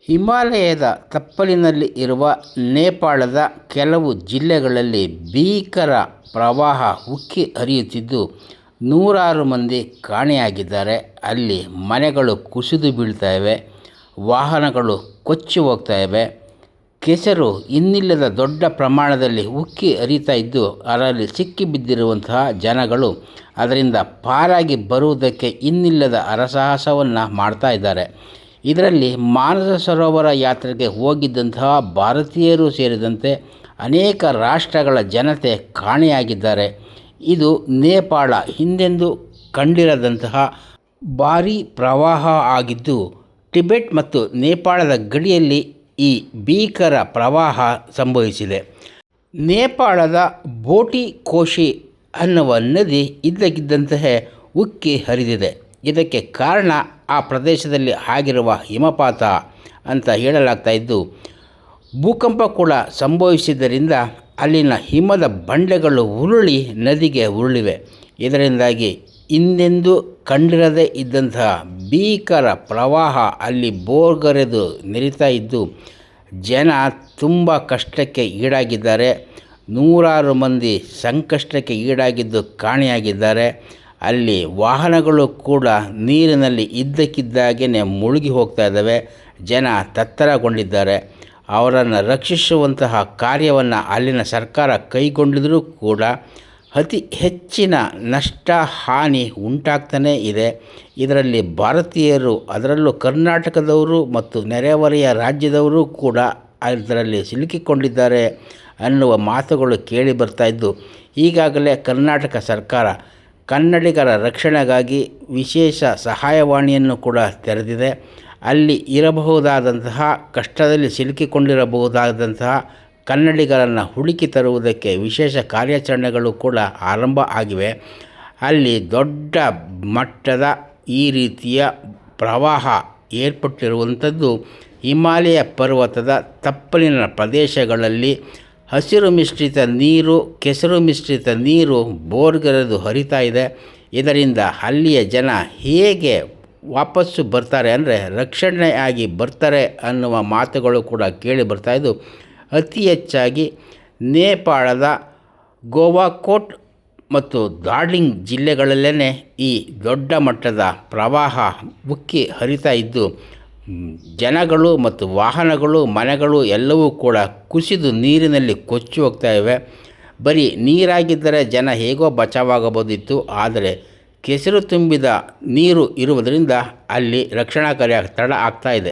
ಹಿಮಾಲಯದ ತಪ್ಪಲಿನಲ್ಲಿ ಇರುವ ನೇಪಾಳದ ಕೆಲವು ಜಿಲ್ಲೆಗಳಲ್ಲಿ ಭೀಕರ ಪ್ರವಾಹ ಉಕ್ಕಿ ಹರಿಯುತ್ತಿದ್ದು ನೂರಾರು ಮಂದಿ ಕಾಣೆಯಾಗಿದ್ದಾರೆ. ಅಲ್ಲಿ ಮನೆಗಳು ಕುಸಿದು ಬೀಳ್ತಾ ಇವೆ, ವಾಹನಗಳು ಕೊಚ್ಚಿ ಹೋಗ್ತಾ ಇವೆ. ಕೆಸರು ಇನ್ನಿಲ್ಲದ ದೊಡ್ಡ ಪ್ರಮಾಣದಲ್ಲಿ ಉಕ್ಕಿ ಹರಿತಾ ಇದ್ದು ಅದರಲ್ಲಿ ಸಿಕ್ಕಿಬಿದ್ದಿರುವಂತಹ ಜನಗಳು ಅದರಿಂದ ಪಾರಾಗಿ ಬರುವುದಕ್ಕೆ ಇನ್ನಿಲ್ಲದ ಹರಸಾಹಸವನ್ನು ಮಾಡ್ತಾ ಇದ್ದಾರೆ. ಇದರಲ್ಲಿ ಮಾನಸ ಸರೋವರ ಯಾತ್ರೆಗೆ ಹೋಗಿದ್ದಂತಹ ಭಾರತೀಯರು ಸೇರಿದಂತೆ ಅನೇಕ ರಾಷ್ಟ್ರಗಳ ಜನತೆ ಕಾಣೆಯಾಗಿದ್ದಾರೆ. ಇದು ನೇಪಾಳ ಹಿಂದೆಂದೂ ಕಂಡಿರದಂತಹ ಭಾರೀ ಪ್ರವಾಹ ಆಗಿದ್ದು, ಟಿಬೆಟ್ ಮತ್ತು ನೇಪಾಳದ ಗಡಿಯಲ್ಲಿ ಈ ಭೀಕರ ಪ್ರವಾಹ ಸಂಭವಿಸಿದೆ. ನೇಪಾಳದ ಬೋಟಿ ಕೋಶಿ ಅನ್ನುವ ನದಿ ಇದ್ದಕ್ಕಿದ್ದಂತೆ ಉಕ್ಕಿ ಹರಿದಿದೆ. ಇದಕ್ಕೆ ಕಾರಣ ಆ ಪ್ರದೇಶದಲ್ಲಿ ಆಗಿರುವ ಹಿಮಪಾತ ಅಂತ ಹೇಳಲಾಗ್ತಾ ಇದ್ದು, ಭೂಕಂಪ ಕೂಡ ಸಂಭವಿಸಿದ್ದರಿಂದ ಅಲ್ಲಿನ ಹಿಮದ ಬಂಡೆಗಳು ಉರುಳಿ ನದಿಗೆ ಉರುಳಿವೆ. ಇದರಿಂದಾಗಿ ಹಿಂದೆಂದೂ ಕಂಡಿರದೇ ಇದ್ದಂತಹ ಭೀಕರ ಪ್ರವಾಹ ಅಲ್ಲಿ ಬೋರ್ಗರೆದು ನೆರಿತಾ ಇದ್ದು ಜನ ತುಂಬ ಕಷ್ಟಕ್ಕೆ ಈಡಾಗಿದ್ದಾರೆ. ನೂರಾರು ಮಂದಿ ಸಂಕಷ್ಟಕ್ಕೆ ಈಡಾಗಿದ್ದು ಕಾಣೆಯಾಗಿದ್ದಾರೆ. ಅಲ್ಲಿ ವಾಹನಗಳು ಕೂಡ ನೀರಿನಲ್ಲಿ ಇದ್ದಕ್ಕಿದ್ದಾಗೇ ಮುಳುಗಿ ಹೋಗ್ತಾ ಇದ್ದಾವೆ. ಜನ ತತ್ತರಗೊಂಡಿದ್ದಾರೆ. ಅವರನ್ನು ರಕ್ಷಿಸುವಂತಹ ಕಾರ್ಯವನ್ನು ಅಲ್ಲಿನ ಸರ್ಕಾರ ಕೈಗೊಂಡಿದ್ರೂ ಕೂಡ ಅತಿ ಹೆಚ್ಚಿನ ನಷ್ಟ ಹಾನಿ ಉಂಟಾಗ್ತಾನೇ ಇದೆ. ಇದರಲ್ಲಿ ಭಾರತೀಯರು, ಅದರಲ್ಲೂ ಕರ್ನಾಟಕದವರು ಮತ್ತು ನೆರೆಹೊರೆಯ ರಾಜ್ಯದವರು ಕೂಡ ಅದರಲ್ಲಿ ಸಿಲುಕಿಕೊಂಡಿದ್ದಾರೆ ಅನ್ನುವ ಮಾತುಗಳು ಕೇಳಿ ಬರ್ತಾಯಿದ್ದು, ಈಗಾಗಲೇ ಕರ್ನಾಟಕ ಸರ್ಕಾರ ಕನ್ನಡಿಗರ ರಕ್ಷಣೆಗಾಗಿ ವಿಶೇಷ ಸಹಾಯವಾಣಿಯನ್ನು ಕೂಡ ತೆರೆದಿದೆ. ಅಲ್ಲಿ ಇರಬಹುದಾದಂತಹ ಕಷ್ಟದಲ್ಲಿ ಸಿಲುಕಿಕೊಂಡಿರಬಹುದಾದಂತಹ ಕನ್ನಡಿಗರನ್ನು ಹುಡುಕಿ ತರುವುದಕ್ಕೆ ವಿಶೇಷ ಕಾರ್ಯಾಚರಣೆಗಳು ಕೂಡ ಆರಂಭ ಆಗಿವೆ. ಅಲ್ಲಿ ದೊಡ್ಡ ಮಟ್ಟದ ಈ ರೀತಿಯ ಪ್ರವಾಹ ಏರ್ಪಟ್ಟಿರುವಂಥದ್ದು ಹಿಮಾಲಯ ಪರ್ವತದ ತಪ್ಪಲಿನ ಪ್ರದೇಶಗಳಲ್ಲಿ ಹಸಿರು ಮಿಶ್ರಿತ ನೀರು, ಕೆಸರು ಮಿಶ್ರಿತ ನೀರು ಬೋರ್ಗರೆದು ಹರಿತಾ ಇದೆ. ಇದರಿಂದ ಅಲ್ಲಿಯ ಜನ ಹೇಗೆ ವಾಪಸ್ಸು ಬರ್ತಾರೆ ಅಂದರೆ ರಕ್ಷಣೆಯಾಗಿ ಬರ್ತಾರೆ ಅನ್ನುವ ಮಾತುಗಳು ಕೂಡ ಕೇಳಿ ಬರ್ತಾಯಿದ್ದು, ಅತಿ ಹೆಚ್ಚಾಗಿ ನೇಪಾಳದ ಗೋವಾಕೋಟ್ ಮತ್ತು ದಾರ್ಜಿಲಿಂಗ್ ಜಿಲ್ಲೆಗಳಲ್ಲೇ ಈ ದೊಡ್ಡ ಮಟ್ಟದ ಪ್ರವಾಹ ಉಕ್ಕಿ ಹರಿತಾ ಇದ್ದು ಜನಗಳು ಮತ್ತು ವಾಹನಗಳು, ಮನೆಗಳು ಎಲ್ಲವೂ ಕೂಡ ಕುಸಿದು ನೀರಿನಲ್ಲಿ ಕೊಚ್ಚಿ ಹೋಗ್ತಾ ಇವೆ. ಬರೀ ನೀರಾಗಿದ್ದರೆ ಜನ ಹೇಗೋ ಬಚಾವಾಗಬಹುದಿತ್ತು. ಆದರೆ ಕೆಸರು ತುಂಬಿದ ನೀರು ಇರುವುದರಿಂದ ಅಲ್ಲಿ ರಕ್ಷಣಾ ಕಾರ್ಯ ತಡ ಆಗ್ತಾ ಇದೆ.